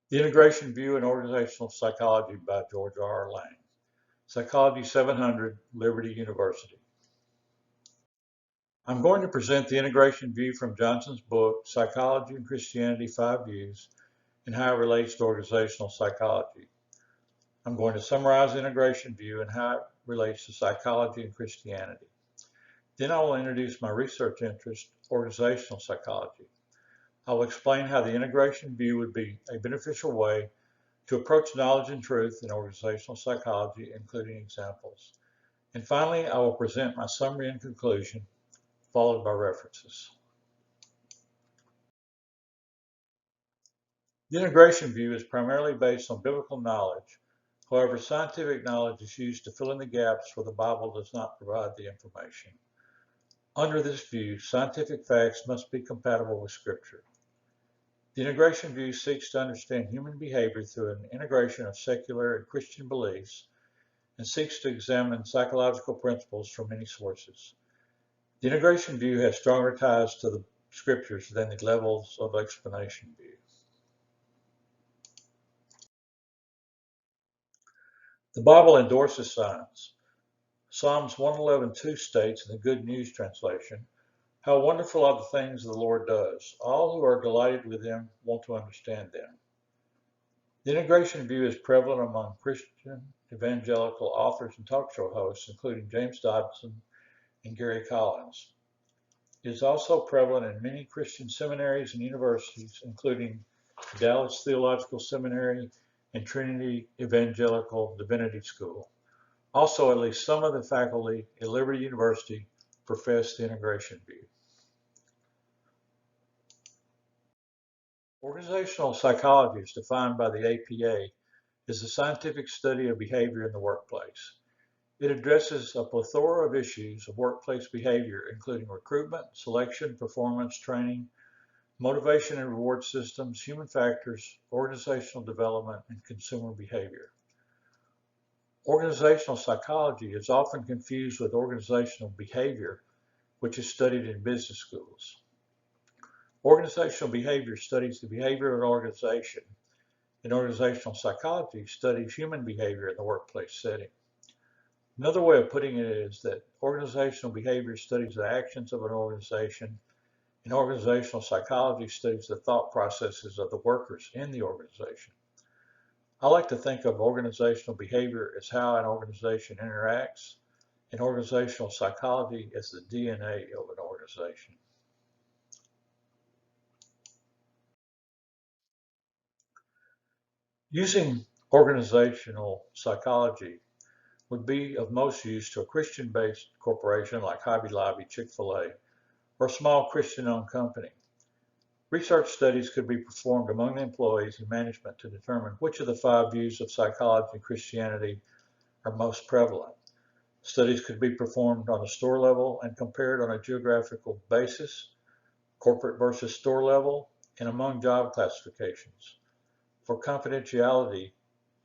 The Integration View in Organizational Psychology by George Lang. Psychology 700, Liberty University. I'm going to present the integration view from Johnson's book, Psychology and Christianity, 5 Views, and how it relates to organizational psychology. I'm going to summarize the integration view and how it relates to psychology and Christianity. Then I will introduce my research interest, organizational psychology. I will explain how the integration view would be a beneficial way to approach knowledge and truth in organizational psychology, including examples. And finally, I will present my summary and conclusion, followed by references. The integration view is primarily based on biblical knowledge. However, scientific knowledge is used to fill in the gaps where the Bible does not provide the information. Under this view, scientific facts must be compatible with Scripture. The integration view seeks to understand human behavior through an integration of secular and Christian beliefs and seeks to examine psychological principles from many sources. The integration view has stronger ties to the Scriptures than the levels of explanation view. The Bible endorses science. Psalms 111:2 states in the Good News translation, "How wonderful are the things the Lord does. All who are delighted with them want to understand them." The integration view is prevalent among Christian evangelical authors and talk show hosts, including James Dobson and Gary Collins. It is also prevalent in many Christian seminaries and universities, including Dallas Theological Seminary and Trinity Evangelical Divinity School. Also, at least some of the faculty at Liberty University profess the integration view. Organizational psychology is defined by the APA as the scientific study of behavior in the workplace. It addresses a plethora of issues of workplace behavior, including recruitment, selection, performance, training, motivation and reward systems, human factors, organizational development, and consumer behavior. Organizational psychology is often confused with organizational behavior, which is studied in business schools. Organizational behavior studies the behavior of an organization, and organizational psychology studies human behavior in the workplace setting. Another way of putting it is that organizational behavior studies the actions of an organization, and organizational psychology studies the thought processes of the workers in the organization. I like to think of organizational behavior as how an organization interacts, and organizational psychology as the DNA of an organization. Using organizational psychology would be of most use to a Christian-based corporation like Hobby Lobby, Chick-fil-A, or a small Christian-owned company. Research studies could be performed among the employees and management to determine which of the 5 views of psychology and Christianity are most prevalent. Studies could be performed on a store level and compared on a geographical basis, corporate versus store level, and among job classifications. For confidentiality,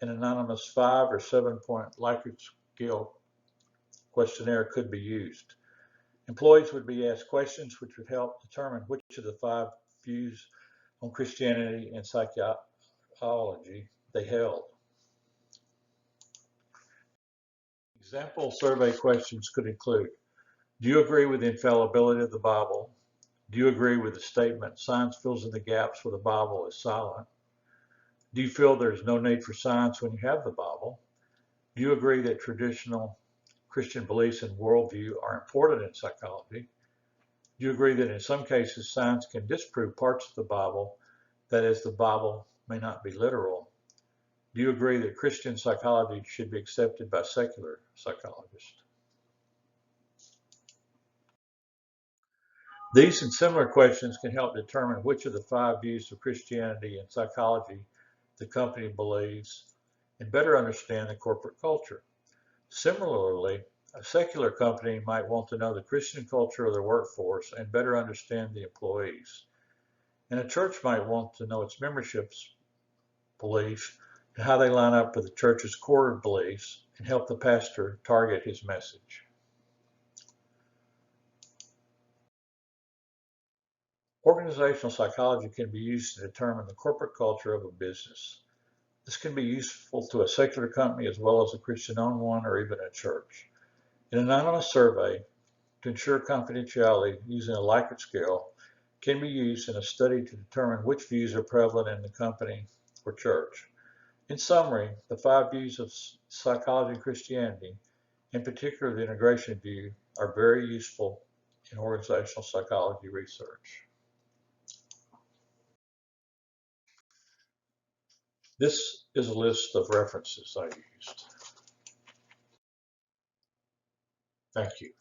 an anonymous 5 or 7-point Likert scale questionnaire could be used. Employees would be asked questions which would help determine which of the 5 views on Christianity and psychology they held. Example survey questions could include, do you agree with the infallibility of the Bible? Do you agree with the statement, science fills in the gaps where the Bible is silent? Do you feel there's no need for science when you have the Bible? Do you agree that traditional Christian beliefs and worldview are important in psychology? Do you agree that in some cases science can disprove parts of the Bible, that is, the Bible may not be literal? Do you agree that Christian psychology should be accepted by secular psychologists? These and similar questions can help determine which of the 5 views of Christianity and psychology the company believes and better understand the corporate culture. Similarly, a secular company might want to know the Christian culture of their workforce and better understand the employees. And a church might want to know its membership's beliefs and how they line up with the church's core beliefs and help the pastor target his message. Organizational psychology can be used to determine the corporate culture of a business. This can be useful to a secular company as well as a Christian-owned one or even a church. An anonymous survey to ensure confidentiality using a Likert scale can be used in a study to determine which views are prevalent in the company or church. In summary, the 5 views of psychology and Christianity, in particular the integration view, are very useful in organizational psychology research. This is a list of references I used. Thank you.